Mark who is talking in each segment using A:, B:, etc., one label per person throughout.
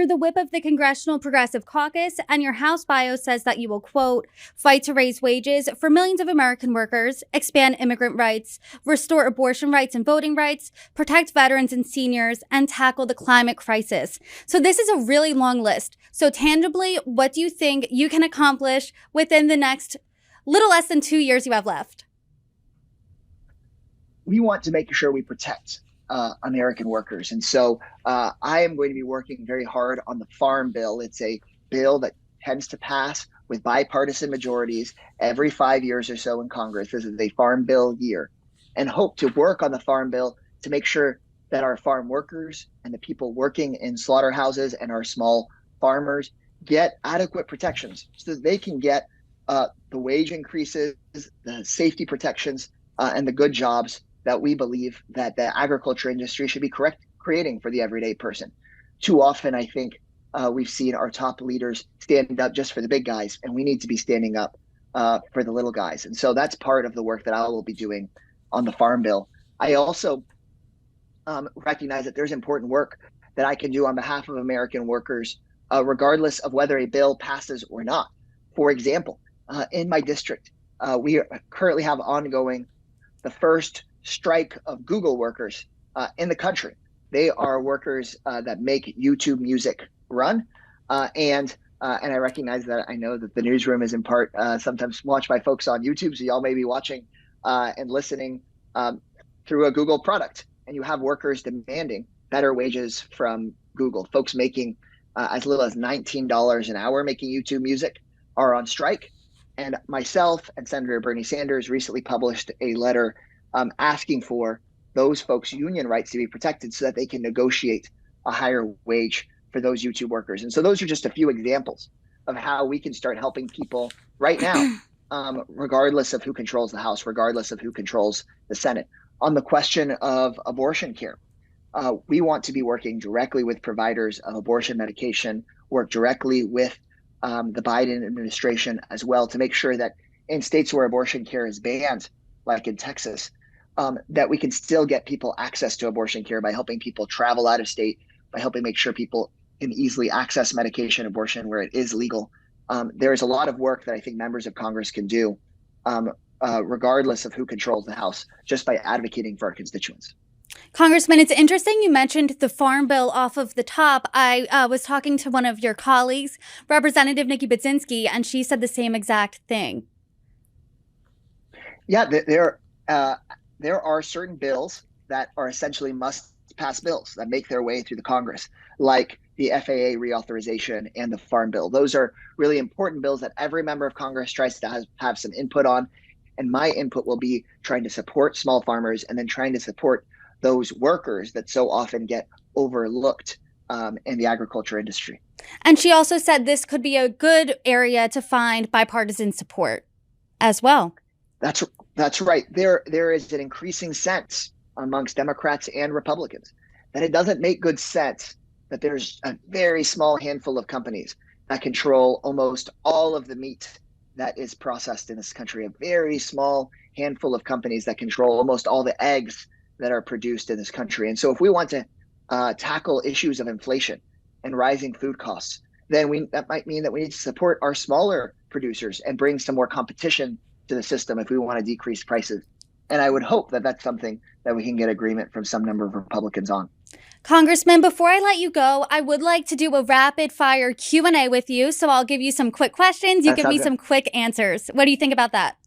A: you're the whip of the Congressional Progressive Caucus, and your House bio says that you will, quote, fight to raise wages for millions of American workers, expand immigrant rights, restore abortion rights and voting rights, protect veterans and seniors, and tackle the climate crisis. So this is a really long list. So tangibly, what do you think you can accomplish within the next little less than 2 years you have left?
B: We want to make sure we protect American workers. And so I am going to be working very hard on the Farm Bill. It's a bill that tends to pass with bipartisan majorities every 5 years or so in Congress. This is a Farm Bill year, and hope to work on the Farm Bill to make sure that our farm workers and the people working in slaughterhouses and our small farmers get adequate protections so that they can get the wage increases, the safety protections, and the good jobs that we believe that the agriculture industry should be creating for the everyday person. Too often, I think we've seen our top leaders stand up just for the big guys, and we need to be standing up for the little guys. And so that's part of the work that I will be doing on the Farm Bill. I also recognize that there's important work that I can do on behalf of American workers, regardless of whether a bill passes or not. For example, in my district, we currently have ongoing the first strike of Google workers in the country. They are workers that make YouTube music run. And I recognize that I know that the newsroom is in part sometimes watched by folks on YouTube. So y'all may be watching and listening through a Google product. And you have workers demanding better wages from Google. Folks making as little as $19 an hour making YouTube music are on strike. And myself and Senator Bernie Sanders recently published a letter asking for those folks' union rights to be protected so that they can negotiate a higher wage for those YouTube workers. And so those are just a few examples of how we can start helping people right now, regardless of who controls the House, regardless of who controls the Senate. On the question of abortion care, we want to be working directly with providers of abortion medication, work directly with the Biden administration as well to make sure that in states where abortion care is banned, like in Texas, that we can still get people access to abortion care by helping people travel out of state, by helping make sure people can easily access medication abortion where it is legal. There is a lot of work that I think members of Congress can do, regardless of who controls the House, just by advocating for our constituents.
A: Congressman, it's interesting you mentioned the Farm Bill off of the top. I was talking to one of your colleagues, Representative Nikki Budzinski, and she said the same exact thing.
B: Yeah, there are certain bills that are essentially must-pass bills that make their way through the Congress, like the FAA reauthorization and the Farm Bill. Those are really important bills that every member of Congress tries to have some input on. And my input will be trying to support small farmers and then trying to support those workers that so often get overlooked in the agriculture industry.
A: And she also said this could be a good area to find bipartisan support as well.
B: That's right. There is an increasing sense amongst Democrats and Republicans that it doesn't make good sense that there's a very small handful of companies that control almost all of the meat that is processed in this country, a very small handful of companies that control almost all the eggs that are produced in this country. And so if we want to tackle issues of inflation and rising food costs, then that might mean that we need to support our smaller producers and bring some more competition to the system if we want to decrease prices. And I would hope that that's something that we can get agreement from some number of Republicans on.
A: Congressman, before I let you go, I would like to do a rapid fire Q&A with you. So I'll give you some quick questions. You give me some quick answers. What do you think about that?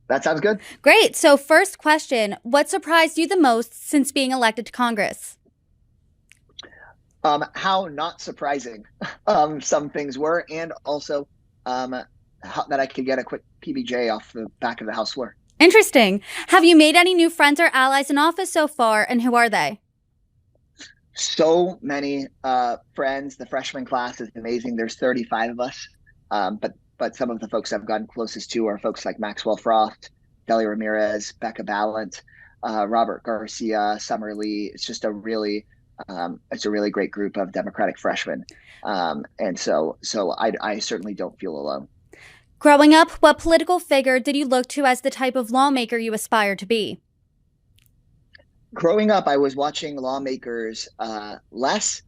B: That sounds good.
A: Great. So first question, what surprised you the most since being elected to Congress?
B: How not surprising some things were, and also that I could get a quick PBJ off the back of the House floor.
A: Interesting. Have you made any new friends or allies in office so far, and who are they?
B: So many friends. The freshman class is amazing. There's 35 of us, but some of the folks I've gotten closest to are folks like Maxwell Frost, Deli Ramirez, Becca Ballant, Robert Garcia, Summer Lee. It's just a really great group of Democratic freshmen, and so I certainly don't feel alone.
A: Growing up, what political figure did you look to as the type of lawmaker you aspire to be?
B: Growing up, I was watching lawmakers less,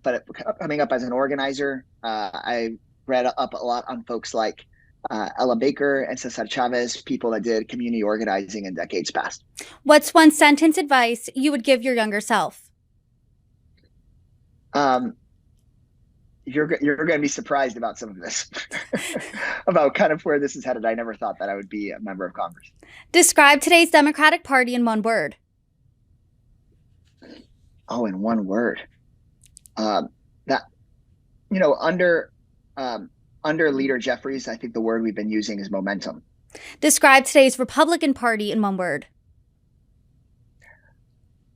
B: but coming up as an organizer, I read up a lot on folks like Ella Baker and Cesar Chavez, people that did community organizing in decades past.
A: What's one sentence advice you would give your younger self?
B: Um, you're going to be surprised about some of this, about kind of where this is headed. I never thought that I would be a member of Congress.
A: Describe today's Democratic Party in one word.
B: Oh, in one word. That, under Leader Jeffries, I think the word we've been using is momentum.
A: Describe today's Republican Party in one word.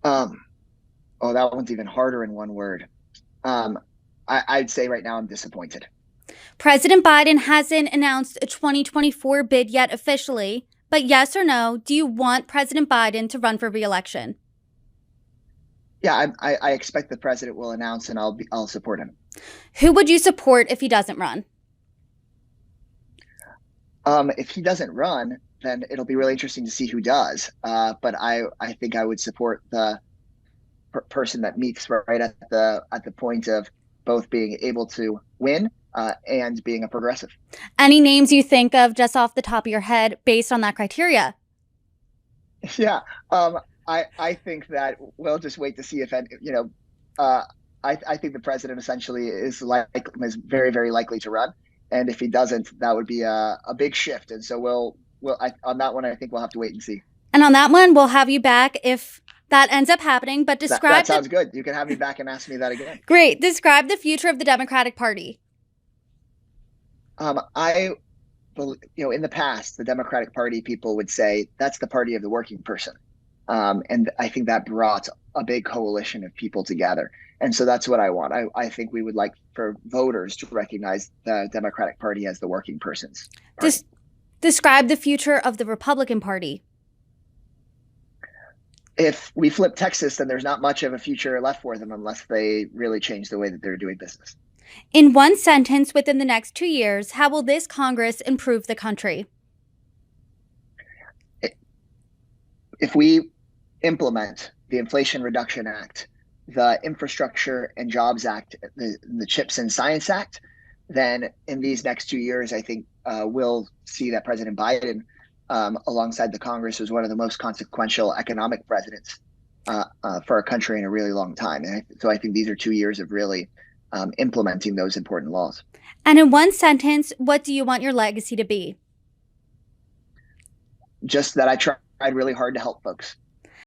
B: Oh, that one's even harder in one word. I'd say right now I'm disappointed.
A: President Biden hasn't announced a 2024 bid yet officially, but yes or no, do you want President Biden to run for re-election?
B: Yeah, I expect the president will announce, and I'll support him.
A: Who would you support if he doesn't run?
B: If he doesn't run, then it'll be really interesting to see who does. But I think I would support the person that meets right at the point of both being able to win and being a progressive.
A: Any names you think of just off the top of your head based on that criteria?
B: Yeah, I think that we'll just wait to see if I think the president essentially is very, very likely to run, and if he doesn't, that would be a big shift. And so on that one, I think we'll have to wait and see.
A: And on that one, we'll have you back if that ends up happening, but describe
B: that sounds good. You can have me back and ask me that again.
A: Great. Describe the future of the Democratic Party.
B: In the past, the Democratic Party people would say that's the party of the working person. And I think that brought a big coalition of people together. And so that's what I want. I think we would like for voters to recognize the Democratic Party as the working person's party.
A: Describe the future of the Republican Party.
B: If we flip Texas, then there's not much of a future left for them unless they really change the way that they're doing business.
A: In one sentence, within the next 2 years, how will this Congress improve the country?
B: If we implement the Inflation Reduction Act, the Infrastructure and Jobs Act, the CHIPS and Science Act, then in these next 2 years, I think we'll see that President Biden, alongside the Congress, was one of the most consequential economic presidents for our country in a really long time. And so I think these are 2 years of really implementing those important laws.
A: And in one sentence, what do you want your legacy to be?
B: Just that I tried really hard to help folks.